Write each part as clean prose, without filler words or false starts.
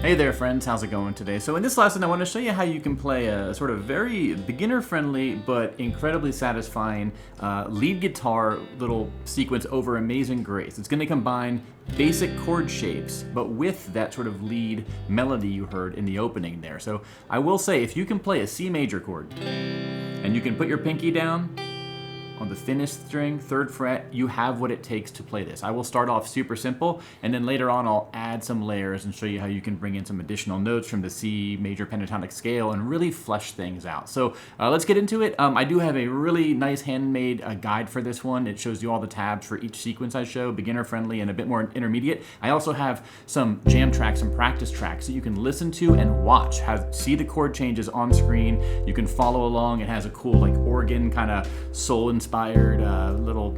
Hey there friends, how's it going today? So in this lesson I want to show you how you can play a sort of very beginner-friendly but incredibly satisfying lead guitar little sequence over Amazing Grace. It's going to combine basic chord shapes but with that sort of lead melody you heard in the opening there. So I will say, if you can play a C major chord and you can put your pinky down on the thinnest string, 3rd fret, you have what it takes to play this. I will start off super simple, and then later on I'll add some layers and show you how you can bring in some additional notes from the C major pentatonic scale and really flesh things out. So let's get into it. I do have a really nice handmade guide for this one. It shows you all the tabs for each sequence I show, beginner friendly and a bit more intermediate. I also have some jam tracks and practice tracks that you can listen to and watch. See the chord changes on screen. You can follow along. It has a cool like organ kind of soul-inspired little,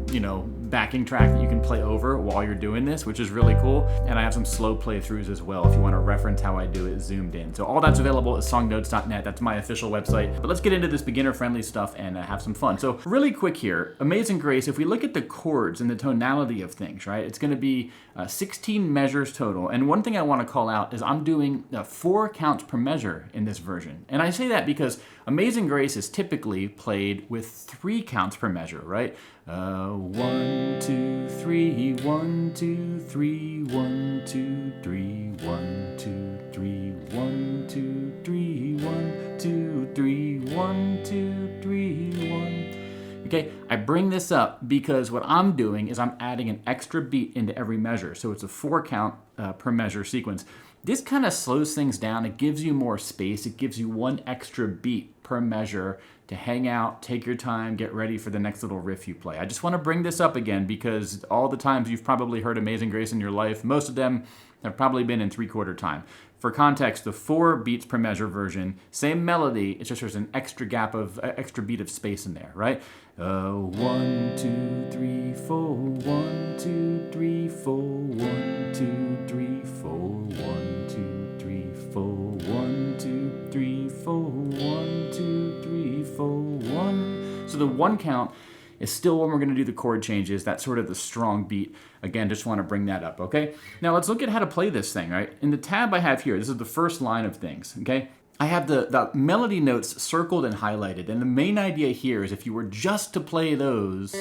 backing track that you can play over while you're doing this, which is really cool. And I have some slow playthroughs as well if you want to reference how I do it zoomed in. So all that's available at songnotes.net. That's my official website. But let's get into this beginner-friendly stuff and have some fun. So really quick here, Amazing Grace, if we look at the chords and the tonality of things, right, it's going to be 16 measures total. And one thing I want to call out is I'm doing 4 counts per measure in this version. And I say that because Amazing Grace is typically played with 3 counts per measure, right? 1, 2, 3, 1, 2, 3, 1, 2, 3, 1, 2, 3, 1, 2, 3, 1, 2, 3, 1, 2, 3, 1. Okay, I bring this up because what I'm doing is I'm adding an extra beat into every measure. So it's a 4 count per measure sequence. This kind of slows things down. It gives you more space. It gives you 1 extra beat per measure to hang out, take your time, get ready for the next little riff you play. I just want to bring this up again because all the times you've probably heard Amazing Grace in your life, most of them have probably been in 3/4 time. For context, the 4 beats per measure version, same melody, it's just there's an extra beat of space in there, right? 1, 2, 3, 4, 1, 2, 3, 4, 1, 2, 3, 4, 1, 2, 3, 4, 1, 2, 3, 4, 1, 2, 3, 4, 1. So the 1 count is still when we're going to do the chord changes. That's sort of the strong beat. Again, just want to bring that up, okay? Now let's look at how to play this thing, right? In the tab I have here, this is the first line of things, okay? I have the melody notes circled and highlighted, and the main idea here is if you were just to play those,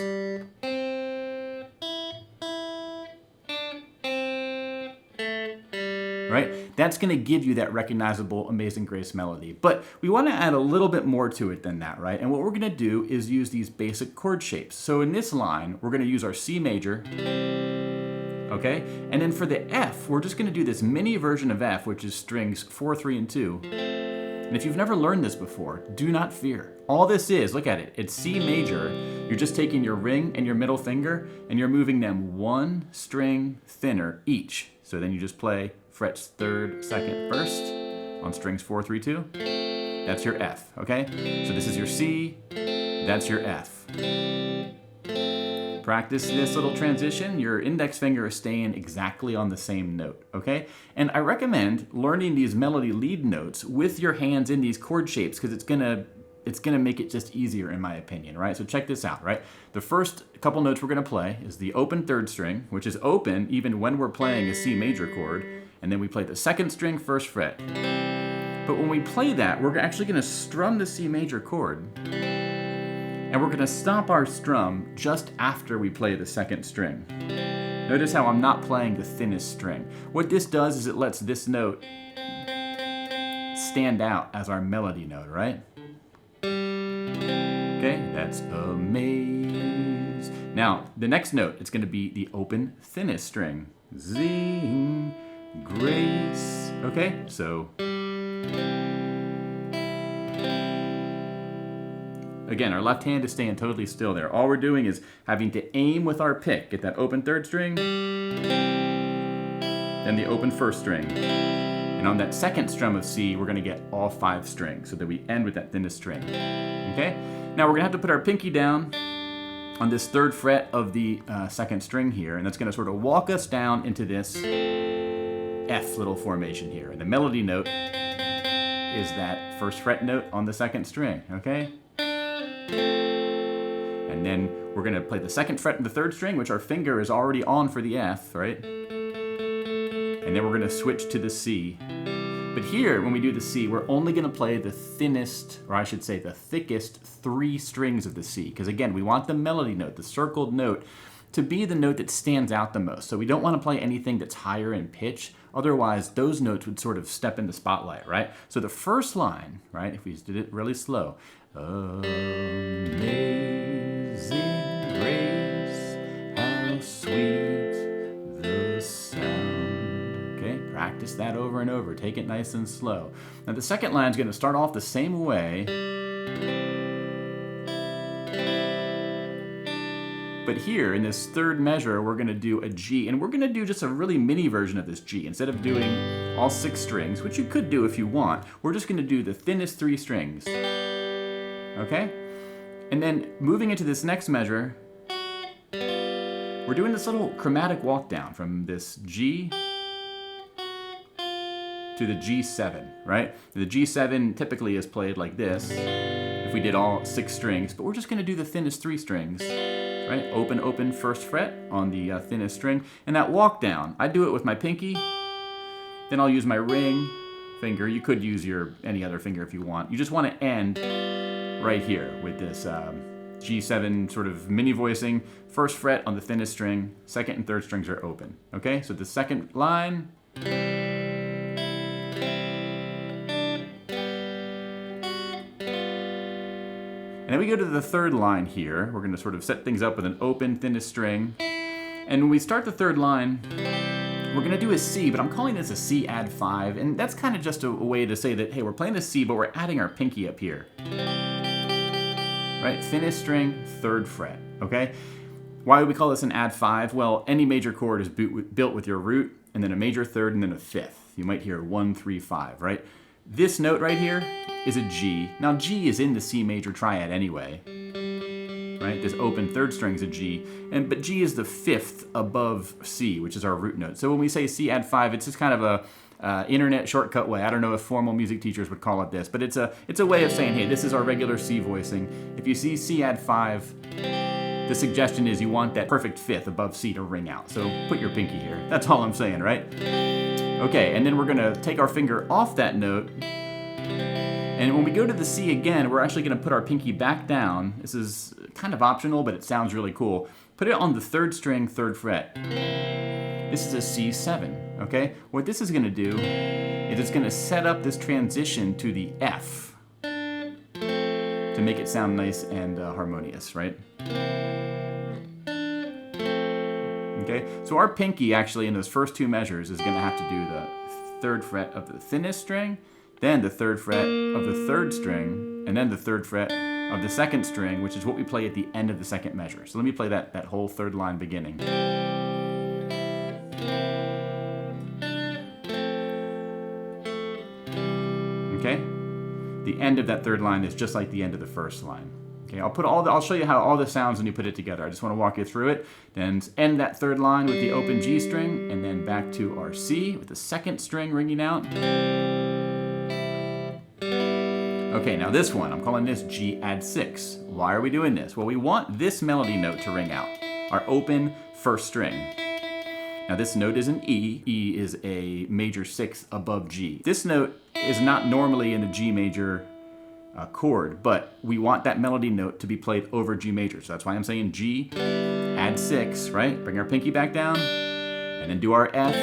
right? That's going to give you that recognizable Amazing Grace melody. But we want to add a little bit more to it than that, right? And what we're going to do is use these basic chord shapes. So in this line, we're going to use our C major, okay? And then for the F, we're just going to do this mini version of F, which is strings 4, 3, and 2. And if you've never learned this before, do not fear. All this is, look at it, it's C major. You're just taking your ring and your middle finger, and you're moving them 1 string thinner each. So then you just play frets 3rd, 2nd, 1st on strings 4, 3, 2. That's your F, okay? So this is your C, that's your F. Practice this little transition. Your index finger is staying exactly on the same note, okay? And I recommend learning these melody lead notes with your hands in these chord shapes because it's gonna make it just easier in my opinion, right? So check this out, right? The first couple notes we're gonna play is the open 3rd string, which is open even when we're playing a C major chord, and then we play the 2nd string, 1st fret. But when we play that, we're actually gonna strum the C major chord, and we're gonna stop our strum just after we play the 2nd string. Notice how I'm not playing the thinnest string. What this does is it lets this note stand out as our melody note, right? Okay, that's amaze. Now, the next note, it's gonna be the open thinnest string. Zing, grace. Okay, so again, our left hand is staying totally still there. All we're doing is having to aim with our pick. Get that open 3rd string, then the open 1st string. And on that 2nd strum of C, we're gonna get all 5 strings so that we end with that thinnest string, okay? Now we're gonna have to put our pinky down on this 3rd fret of the 2nd string here, and that's gonna sort of walk us down into this F little formation here. And the melody note is that 1st fret note on the 2nd string, okay? And then we're gonna play the 2nd fret and the 3rd string, which our finger is already on for the F, right? and then we're gonna switch to the C. But here, when we do the C, we're only gonna play the thinnest, or I should say the thickest 3 strings of the C. Because again, we want the melody note, the circled note, to be the note that stands out the most. So we don't wanna play anything that's higher in pitch, otherwise those notes would sort of step in the spotlight, right? So the first line, right, if we did it really slow, amazing grace, how sweet the sound. Okay, practice that over and over. Take it nice and slow. Now the second line is going to start off the same way, but here in this third measure, we're going to do a G, and we're going to do just a really mini version of this G. Instead of doing all 6 strings, which you could do if you want, we're just going to do the thinnest 3 strings. Okay? And then moving into this next measure, we're doing this little chromatic walk down from this G to the G7, right? The G7 typically is played like this if we did all 6 strings, but we're just gonna do the thinnest 3 strings, right? Open, open, first fret on the thinnest string. And that walk down, I do it with my pinky, then I'll use my ring finger. You could use any other finger if you want. You just wanna end right here with this G7 sort of mini voicing. First fret on the thinnest string, second and third strings are open. Okay, so the second line. And then we go to the third line here. We're gonna sort of set things up with an open thinnest string. And when we start the third line, we're gonna do a C, but I'm calling this a C add 5, and that's kind of just a way to say that, hey, we're playing a C, but we're adding our pinky up here. Right, thinnest string, third fret, okay? Why would we call this an add 5? Well, any major chord is built with your root, and then a major third, and then a fifth. You might hear 1, 3, 5, right? This note right here is a G. Now G is in the C major triad anyway, right? This open third string is a G, but G is the 5th above C, which is our root note. So when we say C add 5, it's just kind of a internet shortcut way. I don't know if formal music teachers would call it this, but it's a way of saying, hey, this is our regular C voicing. If you see C add 5, the suggestion is you want that perfect 5th above C to ring out. So put your pinky here. That's all I'm saying, right? Okay, and then we're gonna take our finger off that note, and when we go to the C again, we're actually gonna put our pinky back down. This is kind of optional, but it sounds really cool. Put it on the third string, third fret. This is a C7, okay? What this is gonna do is it's gonna set up this transition to the F to make it sound nice and harmonious, right? Okay, so our pinky actually in those first 2 measures is gonna have to do the third fret of the thinnest string, then the third fret of the third string, and then the third fret of the second string, which is what we play at the end of the second measure. So let me play that whole third line beginning. Okay? The end of that third line is just like the end of the first line. Okay, I'll show you how all this sounds when you put it together. I just want to walk you through it. Then end that third line with the open G string, and then back to our C with the second string ringing out. Okay, now this one, I'm calling this G add 6. Why are we doing this? Well, we want this melody note to ring out, our open first string. Now this note is an E. E is a major 6 above G. This note is not normally in the G major chord, but we want that melody note to be played over G major. So that's why I'm saying G, add 6, right? Bring our pinky back down, and then do our F.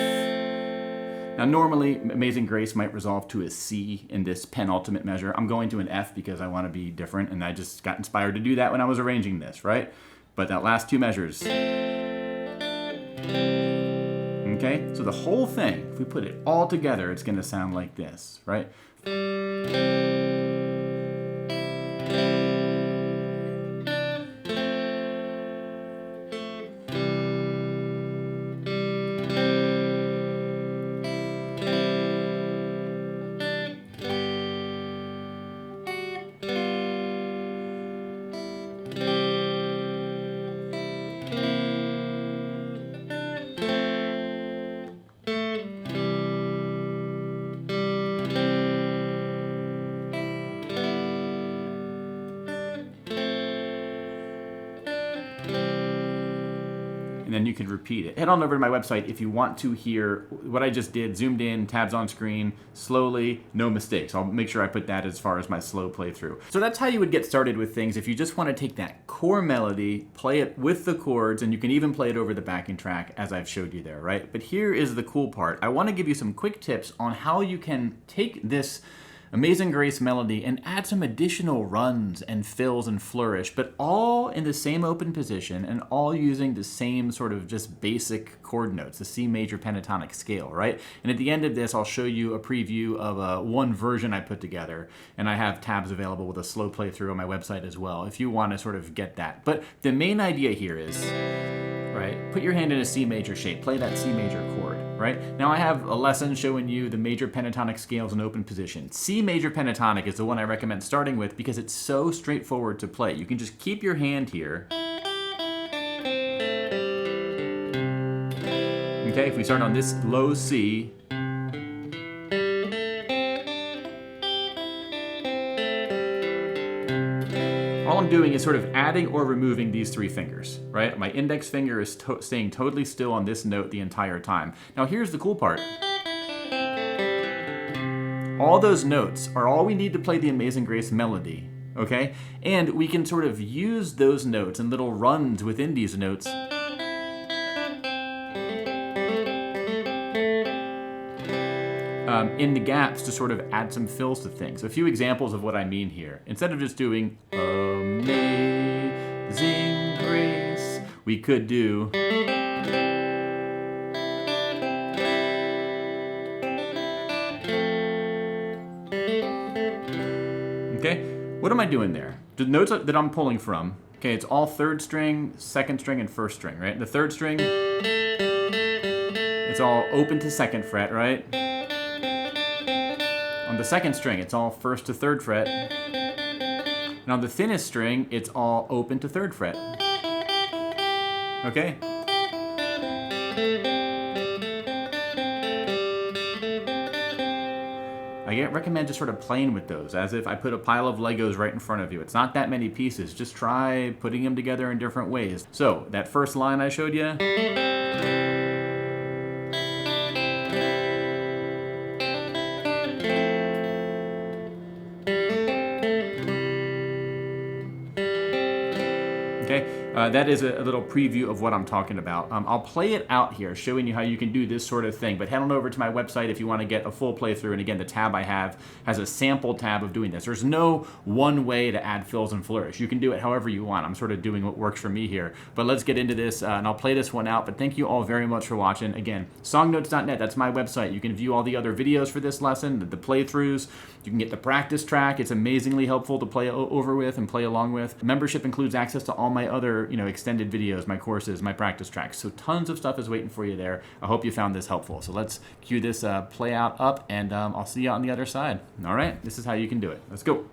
Now normally, Amazing Grace might resolve to a C in this penultimate measure. I'm going to an F because I want to be different, and I just got inspired to do that when I was arranging this, right? But that last 2 measures. Okay, so the whole thing, if we put it all together, it's gonna sound like this, right? and then you can repeat it. Head on over to my website if you want to hear what I just did, zoomed in, tabs on screen, slowly, no mistakes. I'll make sure I put that as far as my slow playthrough. So that's how you would get started with things if you just want to take that core melody, play it with the chords, and you can even play it over the backing track as I've showed you there, right? But here is the cool part. I want to give you some quick tips on how you can take this Amazing Grace melody and add some additional runs and fills and flourish, but all in the same open position and all using the same sort of just basic chord notes, the C major pentatonic scale, right? And at the end of this, I'll show you a preview of one version I put together, and I have tabs available with a slow playthrough on my website as well if you want to sort of get that. But the main idea here is, right, put your hand in a C major shape, play that C major chord. Right? Now I have a lesson showing you the major pentatonic scales in open position. C major pentatonic is the one I recommend starting with because it's so straightforward to play. You can just keep your hand here. Okay, if we start on this low C, all I'm doing is sort of adding or removing these three fingers, right? My index finger is staying totally still on this note the entire time. Now here's the cool part. All those notes are all we need to play the Amazing Grace melody, okay? And we can sort of use those notes and little runs within these notes in the gaps to sort of add some fills to things. A few examples of what I mean here. Instead of just doing Amazing Grace, we could do okay? What am I doing there? The notes that I'm pulling from, okay, it's all third string, second string, and first string, right? The third string, it's all open to second fret, right? On the second string, it's all first to third fret. And on the thinnest string, it's all open to third fret. Okay? I recommend just sort of playing with those as if I put a pile of Legos right in front of you. It's not that many pieces. Just try putting them together in different ways. So that first line I showed you, that is a little preview of what I'm talking about. I'll play it out here, showing you how you can do this sort of thing, but head on over to my website if you want to get a full playthrough, and again, the tab I have has a sample tab of doing this. There's no one way to add fills and flourish. You can do it however you want. I'm sort of doing what works for me here, but let's get into this, and I'll play this one out, but thank you all very much for watching. Again, songnotes.net, that's my website. You can view all the other videos for this lesson, the playthroughs. You can get the practice track. It's amazingly helpful to play over with and play along with. Membership includes access to all my other extended videos, my courses, my practice tracks. So tons of stuff is waiting for you there. I hope you found this helpful. So let's cue this play out up, and I'll see you on the other side. All right, this is how you can do it. Let's go.